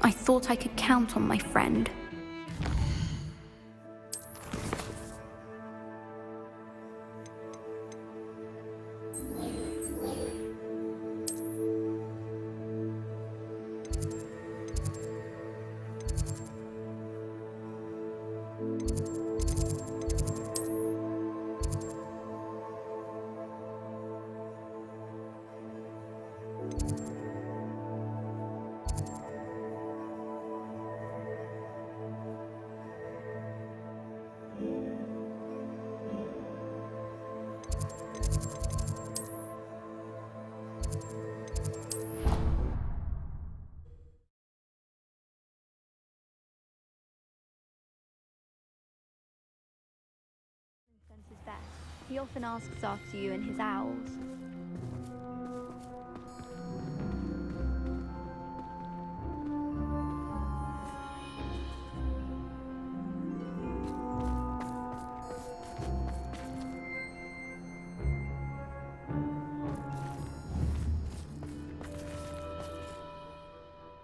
I thought I could count on my friend. His best. He often asks after you and his owls.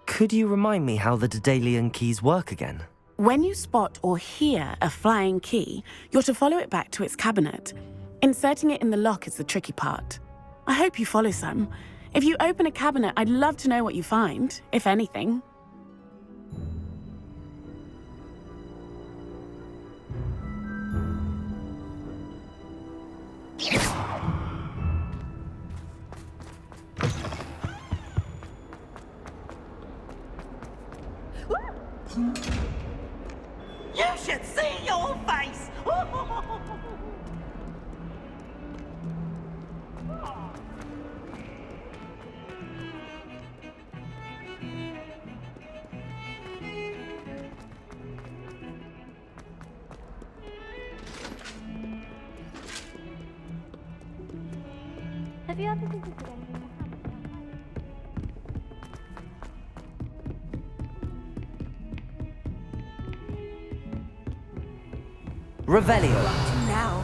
Could you remind me how the Daedalian keys work again? When you spot or hear a flying key, you're to follow it back to its cabinet. Inserting it in the lock is the tricky part. I hope you follow some. If you open a cabinet, I'd love to know what you find, if anything. You should see your face! Have you ever visited any of the Revelio! Now.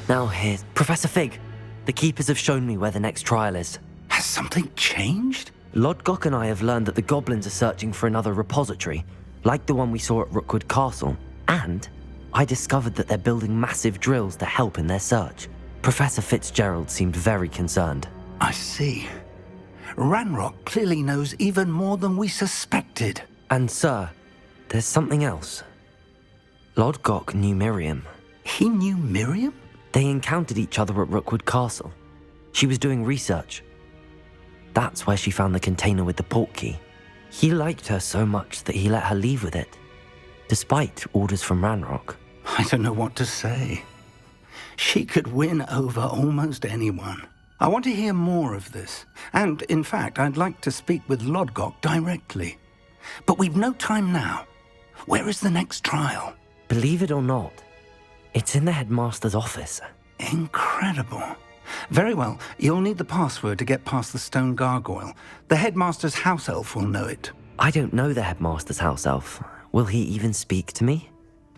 Now here, Professor Fig. The Keepers have shown me where the next trial is. Has something changed? Lodgok and I have learned that the goblins are searching for another repository, like the one we saw at Rookwood Castle. And I discovered that they're building massive drills to help in their search. Professor Fitzgerald seemed very concerned. I see. Ranrock clearly knows even more than we suspected. And sir, there's something else. Lodgok knew Miriam. He knew Miriam? They encountered each other at Rookwood Castle. She was doing research. That's where she found the container with the port key. He liked her so much that he let her leave with it, despite orders from Ranrock. I don't know what to say. She could win over almost anyone. I want to hear more of this. And, in fact, I'd like to speak with Lodgok directly. But we've no time now. Where is the next trial? Believe it or not, it's in the headmaster's office. Incredible. Very well, you'll need the password to get past the stone gargoyle. The headmaster's house elf will know it. I don't know the headmaster's house elf. Will he even speak to me?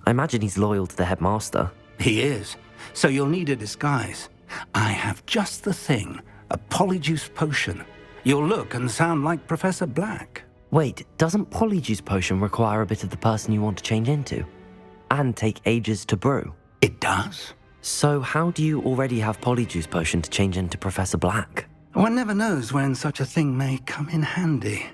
I imagine he's loyal to the headmaster. He is. So you'll need a disguise. I have just the thing, a polyjuice potion. You'll look and sound like Professor Black. Wait, doesn't Polyjuice Potion require a bit of the person you want to change into? And take ages to brew? It does. So how do you already have Polyjuice Potion to change into Professor Black? One never knows when such a thing may come in handy.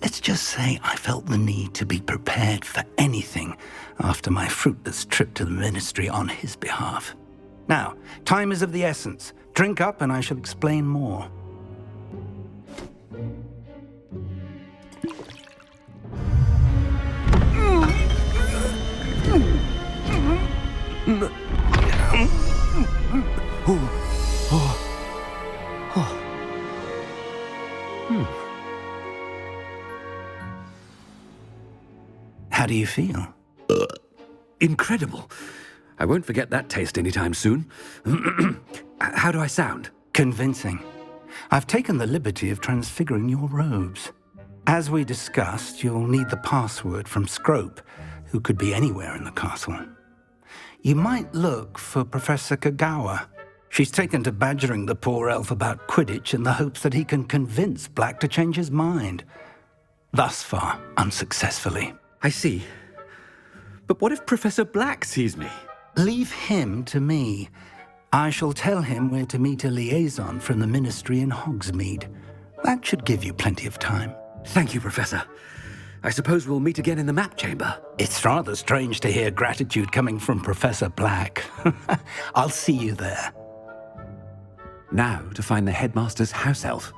Let's just say I felt the need to be prepared for anything after my fruitless trip to the Ministry on his behalf. Now, time is of the essence. Drink up and I shall explain more. How do you feel? Incredible. I won't forget that taste anytime soon. How do I sound? Convincing. I've taken the liberty of transfiguring your robes. As we discussed, you'll need the password from Scrope, who could be anywhere in the castle. You might look for Professor Kagawa. She's taken to badgering the poor elf about Quidditch in the hopes that he can convince Black to change his mind. Thus far, unsuccessfully. I see. But what if Professor Black sees me? Leave him to me. I shall tell him where to meet a liaison from the Ministry in Hogsmeade. That should give you plenty of time. Thank you, Professor. I suppose we'll meet again in the map chamber. It's rather strange to hear gratitude coming from Professor Black. I'll see you there. Now to find the headmaster's house elf.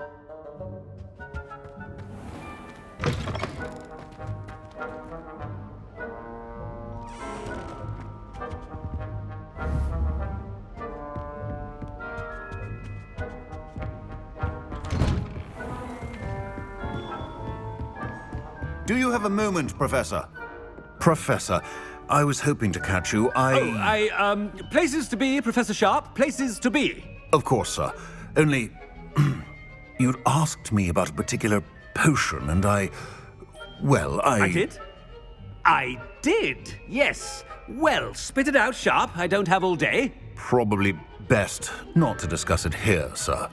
Do you have a moment, Professor? Professor, I was hoping to catch you. Places to be, Professor Sharp. Places to be. Of course, sir. Only, you'd asked me about a particular potion, and I did? I did, yes. Well, spit it out, Sharp. I don't have all day. Probably best not to discuss it here, sir.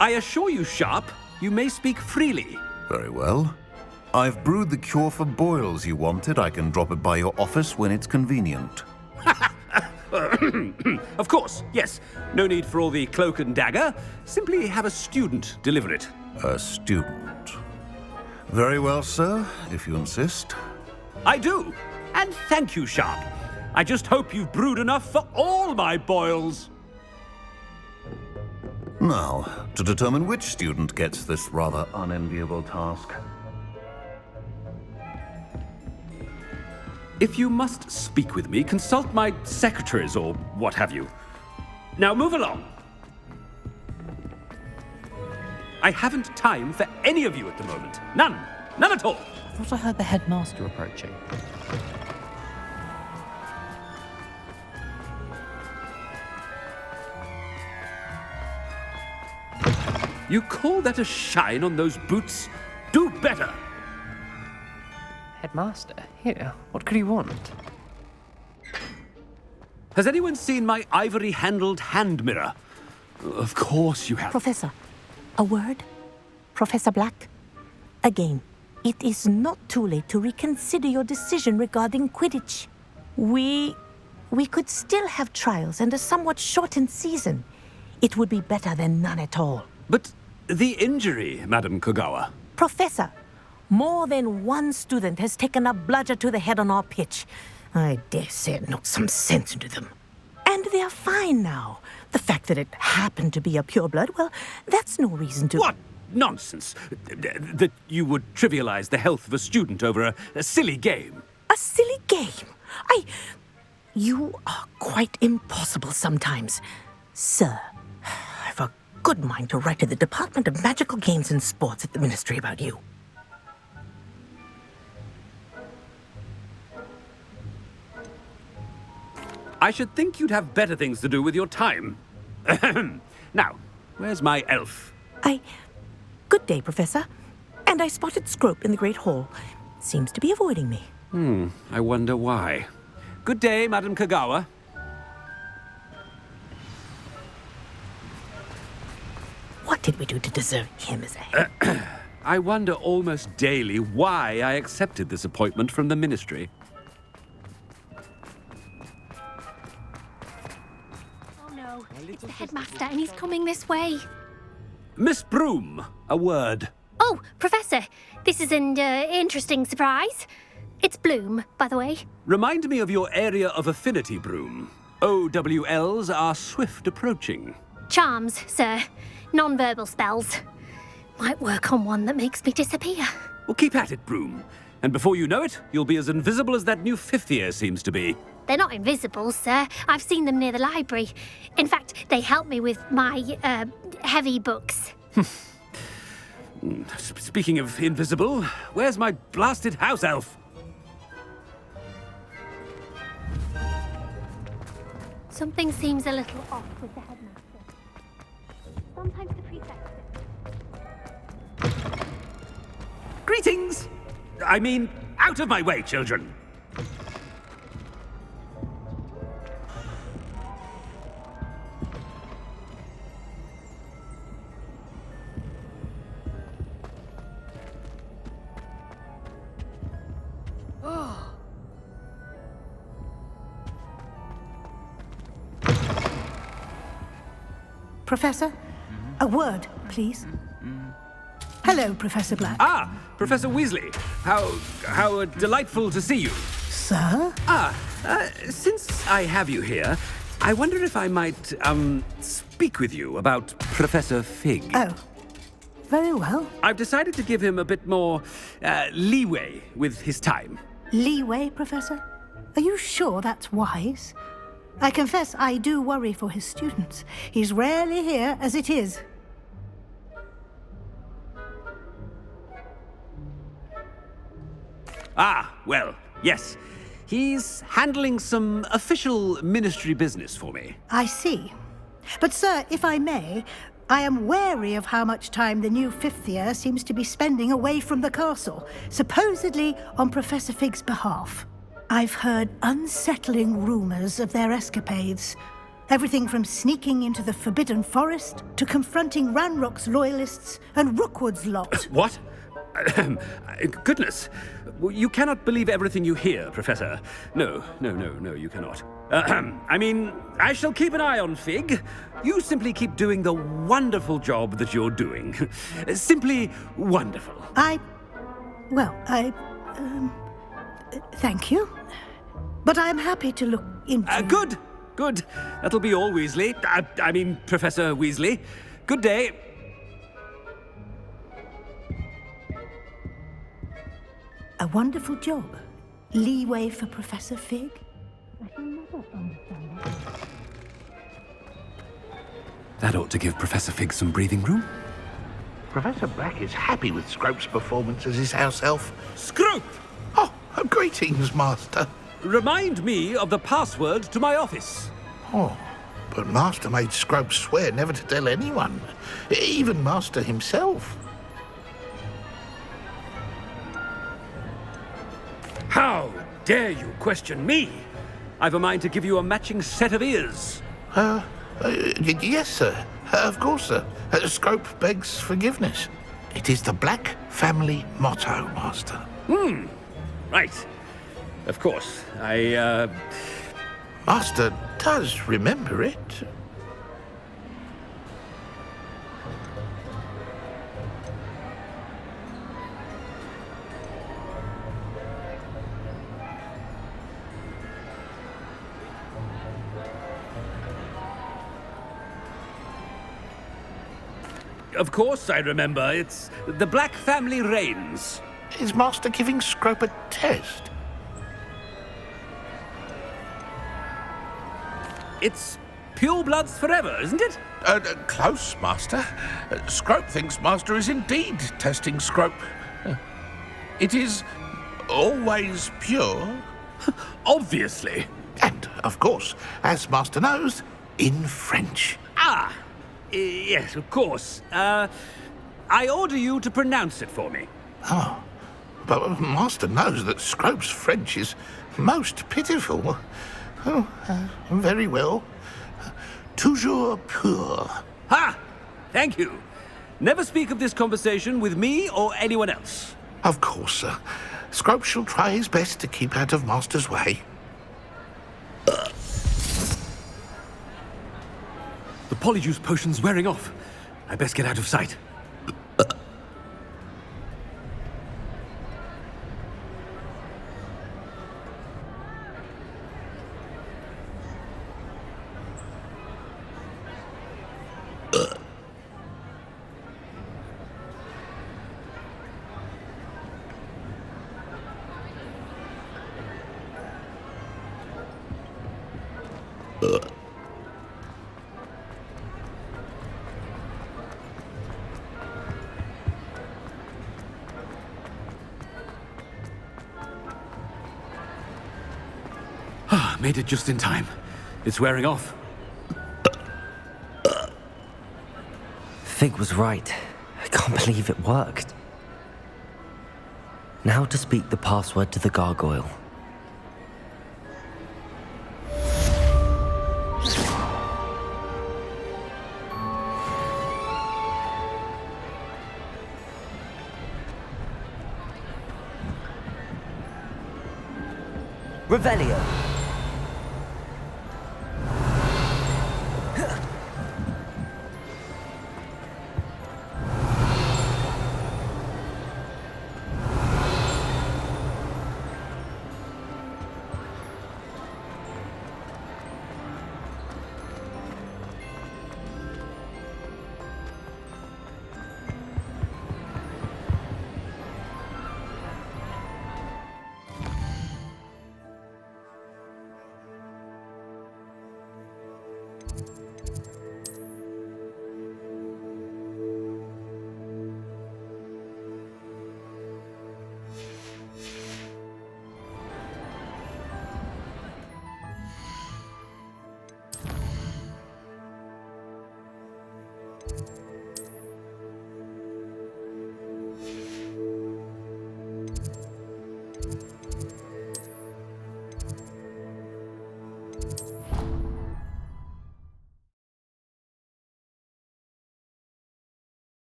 I assure you, Sharp, you may speak freely. Very well. I've brewed the cure for boils you wanted. I can drop it by your office when it's convenient. Of course, yes. No need for all the cloak and dagger. Simply have a student deliver it. A student. Very well, sir, if you insist. I do. And thank you, Sharp. I just hope you've brewed enough for all my boils. Now, to determine which student gets this rather unenviable task. If you must speak with me, consult my secretaries or what have you. Now move along. I haven't time for any of you at the moment. None. None at all. I thought I heard the headmaster approaching. You call that a shine on those boots? Do better! Headmaster? Here, what could he want? Has anyone seen my ivory-handled hand mirror? Of course you have. Professor, a word? Professor Black? Again, it is not too late to reconsider your decision regarding Quidditch. We could still have trials and a somewhat shortened season. It would be better than none at all. But the injury, Madam Kogawa. Professor, more than one student has taken a bludger to the head on our pitch. I dare say it knocked some sense into them. And they're fine now. The fact that it happened to be a pureblood, well, that's no reason to... What nonsense! That you would trivialize the health of a student over a silly game. A silly game? You are quite impossible sometimes. Sir, I've a good mind to write to the Department of Magical Games and Sports at the Ministry about you. I should think you'd have better things to do with your time. Now, where's my elf? Good day, Professor. And I spotted Scrope in the Great Hall. Seems to be avoiding me. I wonder why. Good day, Madam Kogawa. did we do to deserve him as a head? I wonder almost daily why I accepted this appointment from the Ministry. Oh no, it's the headmaster and he's coming this way. Miss Broom, a word. Oh, Professor, this is an interesting surprise. It's Bloom, by the way. Remind me of your area of affinity, Broom. OWLs are swift approaching. Charms, sir. Non-verbal spells. Might work on one that makes me disappear. Well, keep at it, Broom. And before you know it, you'll be as invisible as that new fifth year seems to be. They're not invisible, sir. I've seen them near the library. In fact, they help me with my, heavy books. Speaking of invisible, where's my blasted house elf? Something seems a little off with the headmaster. Sometimes the prefect... Greetings! I mean, out of my way, children! Professor, a word, please. Hello, Professor Black. Ah, Professor Weasley. How delightful to see you. Sir? Since I have you here, I wonder if I might, speak with you about Professor Fig. Oh, very well. I've decided to give him a bit more, leeway with his time. Leeway, Professor? Are you sure that's wise? I confess I do worry for his students. He's rarely here as it is. Ah, well, yes. He's handling some official ministry business for me. I see. But, sir, if I may, I am wary of how much time the new fifth year seems to be spending away from the castle, supposedly on Professor Fig's behalf. I've heard unsettling rumors of their escapades. Everything from sneaking into the Forbidden Forest to confronting Ranrock's loyalists and Rookwood's lot. What? Goodness. You cannot believe everything you hear, Professor. No, you cannot. I mean, I shall keep an eye on Fig. You simply keep doing the wonderful job that you're doing. Simply wonderful. Thank you. But I'm happy to look into... Good. That'll be all, Weasley. I mean, Professor Weasley. Good day. A wonderful job. Leeway for Professor Fig? I shall never understand that. That ought to give Professor Fig some breathing room. Professor Black is happy with Scrope's performance as his house elf. Scrope! Oh, greetings, Master. Remind me of the password to my office. Oh, but Master made Scrope swear never to tell anyone, even Master himself. How dare you question me? I've a mind to give you a matching set of ears. Yes, sir. Of course, sir. Scrope begs forgiveness. It is the Black family motto, Master. Right. Of course. Master does remember it. Of course I remember. It's the Black family reigns. Is Master giving Scrope a test? It's pure bloods forever, isn't it? Close, Master. Scrope thinks Master is indeed testing Scrope. It is always pure. Obviously. And, of course, as Master knows, in French. Yes, of course. I order you to pronounce it for me. Oh, but Master knows that Scrope's French is most pitiful. Oh, very well. Toujours pur. Ha! Thank you. Never speak of this conversation with me or anyone else. Of course, sir. Scrope shall try his best to keep out of Master's way. The polyjuice potion's wearing off. I best get out of sight. Made it just in time. It's wearing off. Fig was right. I can't believe it worked. Now to speak the password to the gargoyle. Revelio.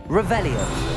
Revelio.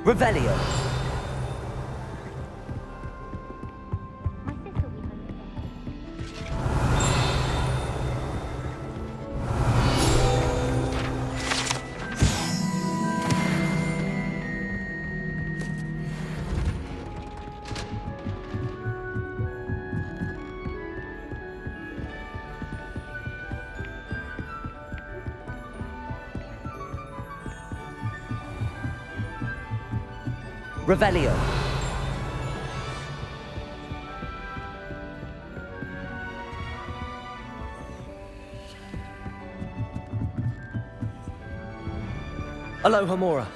Revelio. Revelio. Aloha Mora.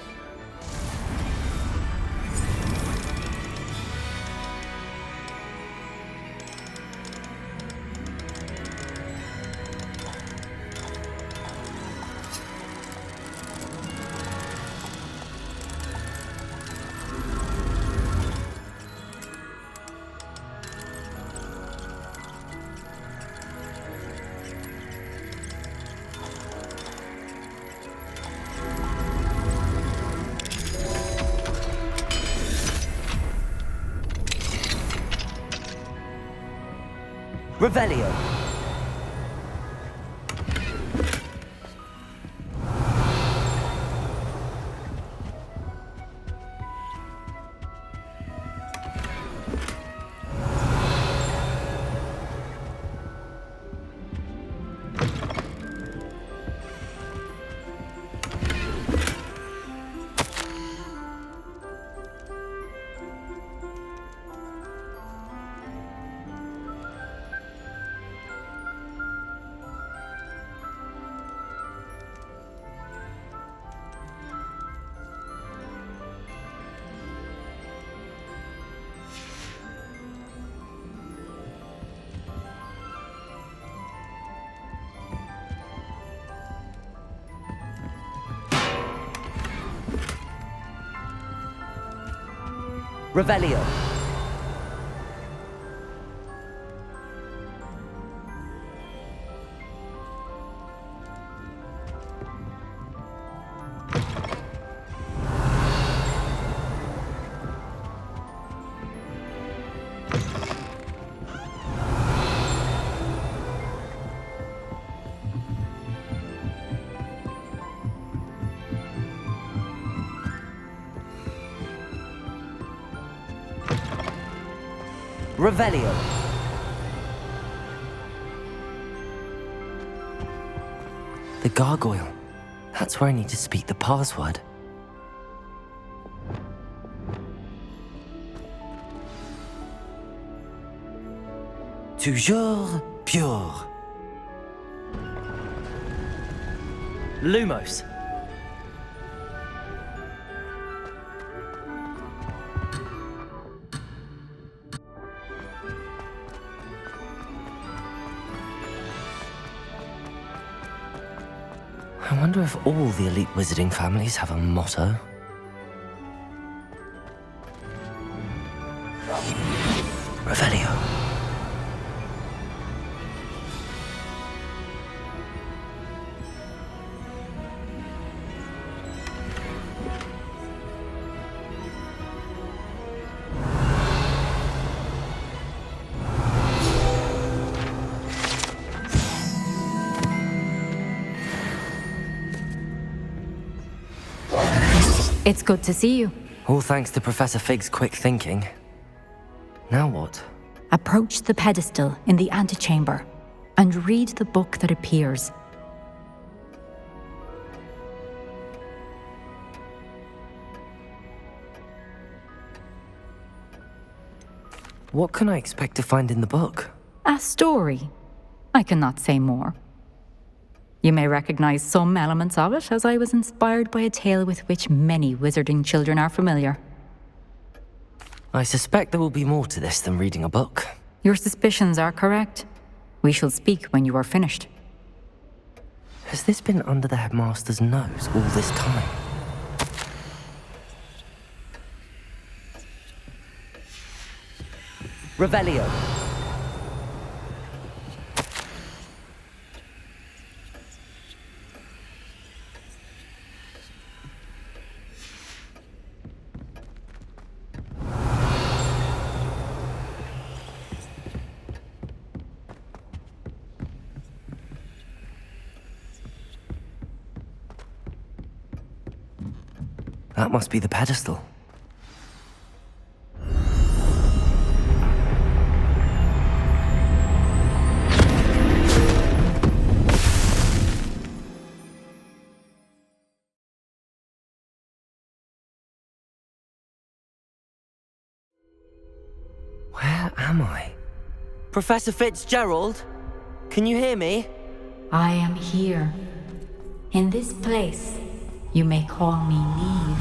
Revelio. Revelio. Revelio. The gargoyle. That's where I need to speak the password. Toujours pure. Lumos. I wonder if all the elite wizarding families have a motto. Revelio. It's good to see you. All thanks to Professor Fig's quick thinking. Now what? Approach the pedestal in the antechamber and read the book that appears. What can I expect to find in the book? A story. I cannot say more. You may recognize some elements of it, as I was inspired by a tale with which many wizarding children are familiar. I suspect there will be more to this than reading a book. Your suspicions are correct. We shall speak when you are finished. Has this been under the headmaster's nose all this time? Revelio. That must be the pedestal. Where am I? Professor Fitzgerald? Can you hear me? I am here. In this place, you may call me Neve.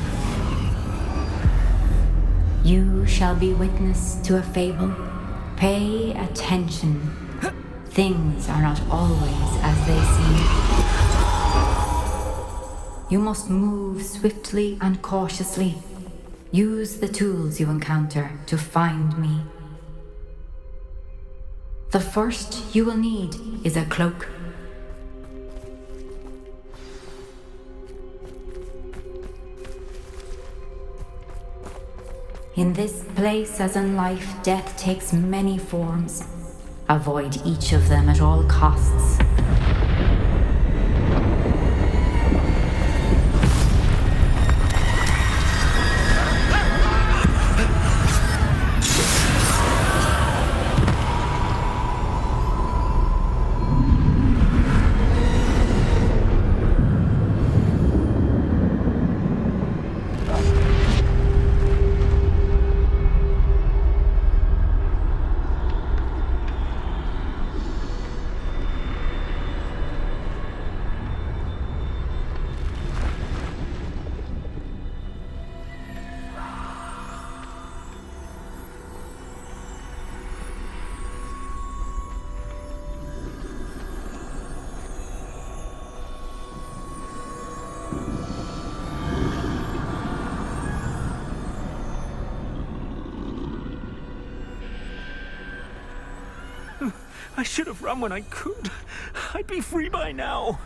You shall be witness to a fable. Pay attention. Things are not always as they seem. You must move swiftly and cautiously. Use the tools you encounter to find me. The first you will need is a cloak. In this place, as in life, death takes many forms. Avoid each of them at all costs. I should have run when I could. I'd be free by now.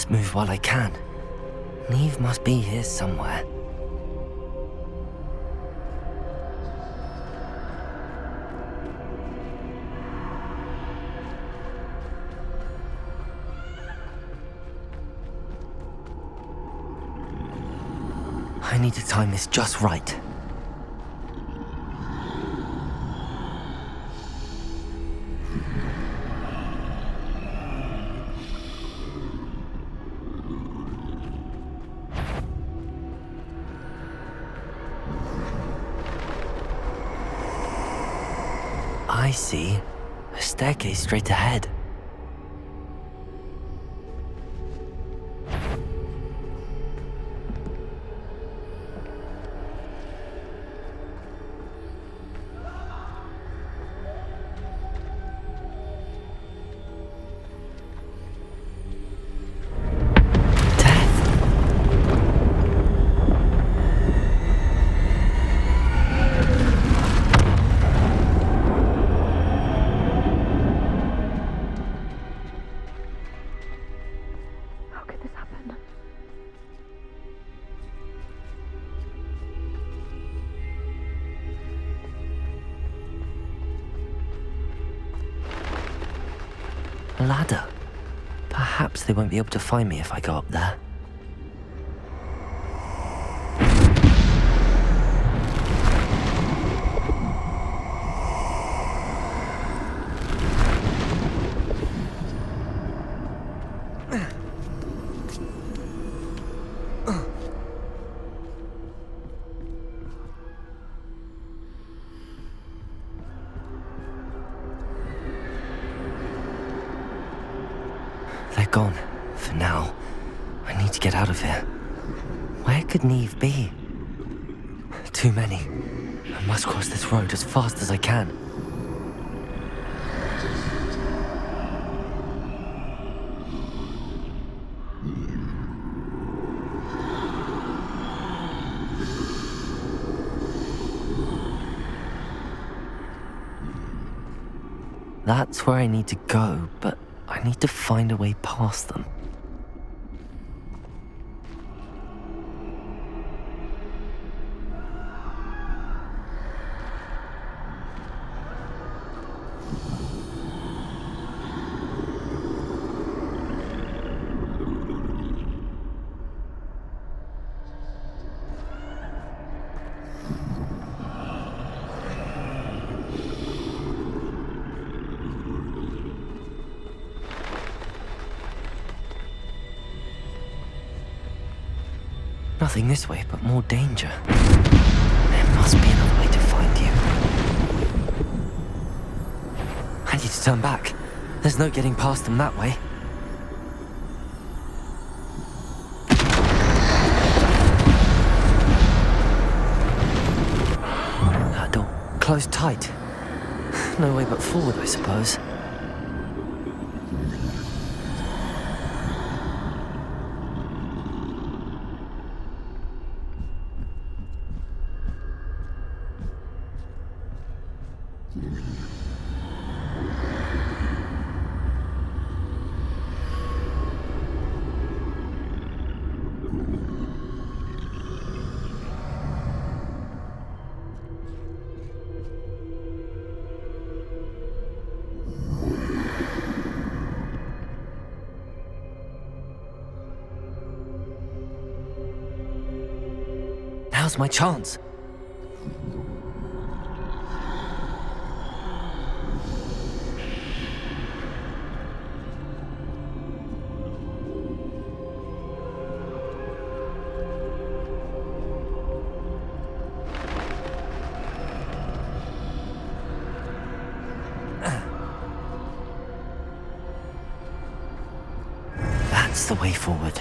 Move while I can. Neve must be here somewhere. I need to time this just right. I see. A staircase straight ahead. A ladder. Perhaps they won't be able to find me if I go up there. They're gone, for now. I need to get out of here. Where could Neve be? Too many. I must cross this road as fast as I can. That's where I need to go, but I need to find a way past them. Nothing this way, but more danger. There must be another way to find you. I need to turn back. There's no getting past them that way. That door closed tight. No way but forward, I suppose. Now's my chance. That's the way forward.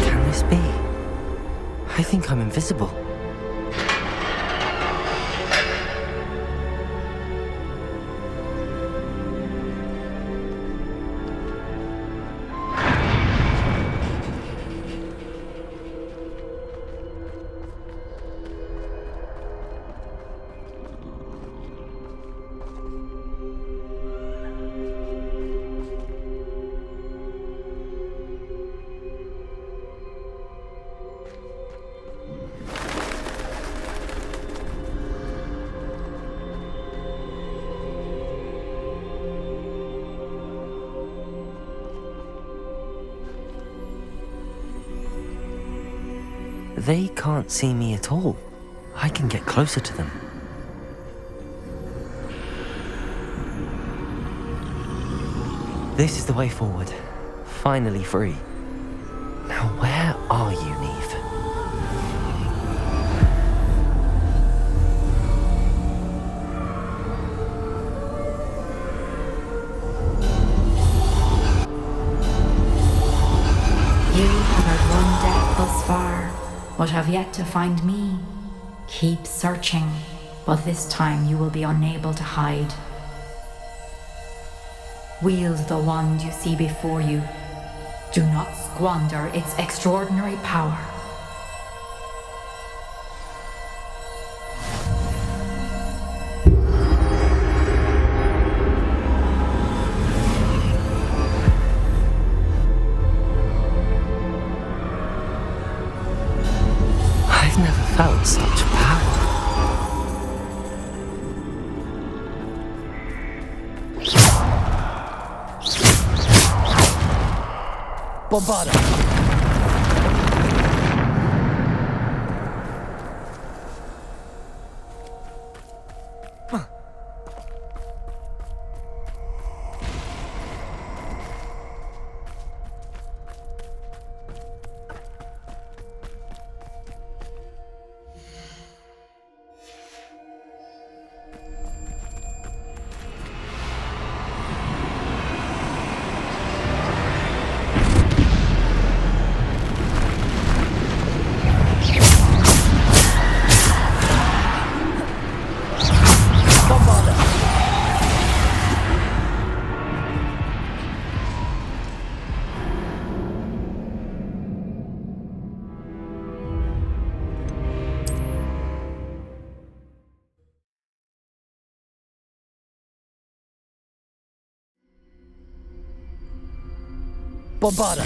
Can this be? I think I'm invisible. They can't see me at all. I can get closer to them. This is the way forward. Finally free. Now where are you, Neve? You have had one death thus far, but have yet to find me. Keep searching, but this time you will be unable to hide. Wield the wand you see before you. Do not squander its extraordinary power. I've never felt such power. Bombarda! Bombarda!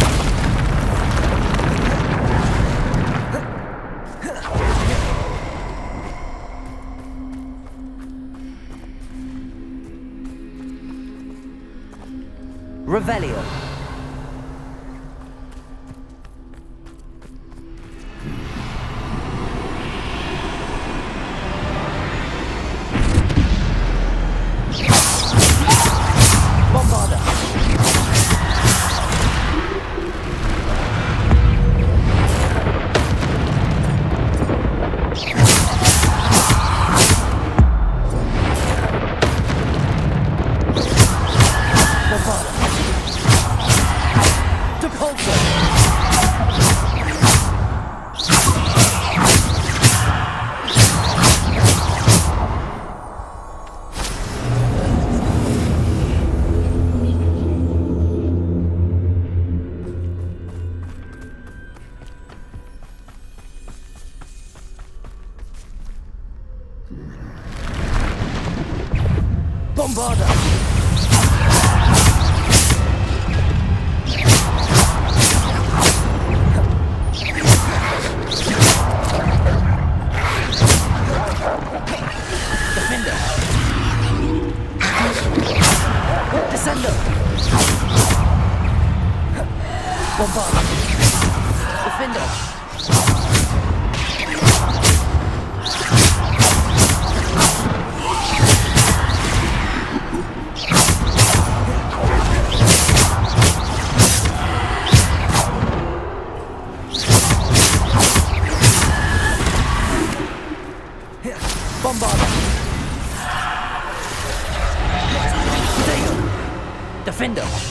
Revelio. Bombarda. Bombarda! Defender! Descendo! Bombarda! Defender! Defender.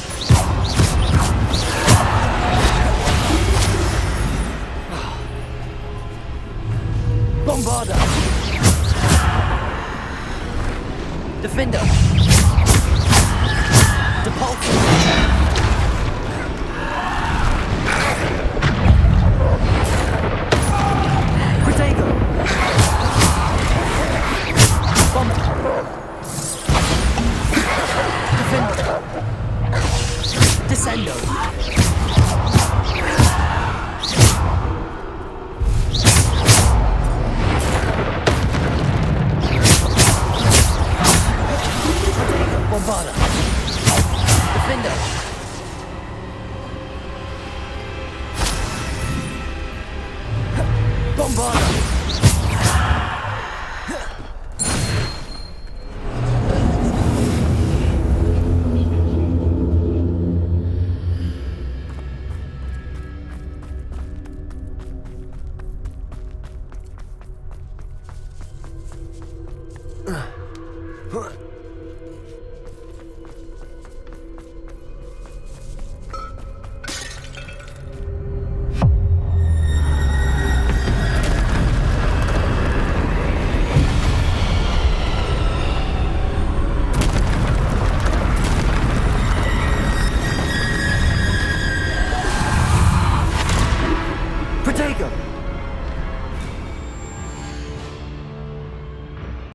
Bombarder. Defender. Depulsor. Protego. Defender. Descendo. Bombarda. Defender. Bombarda. Ugh.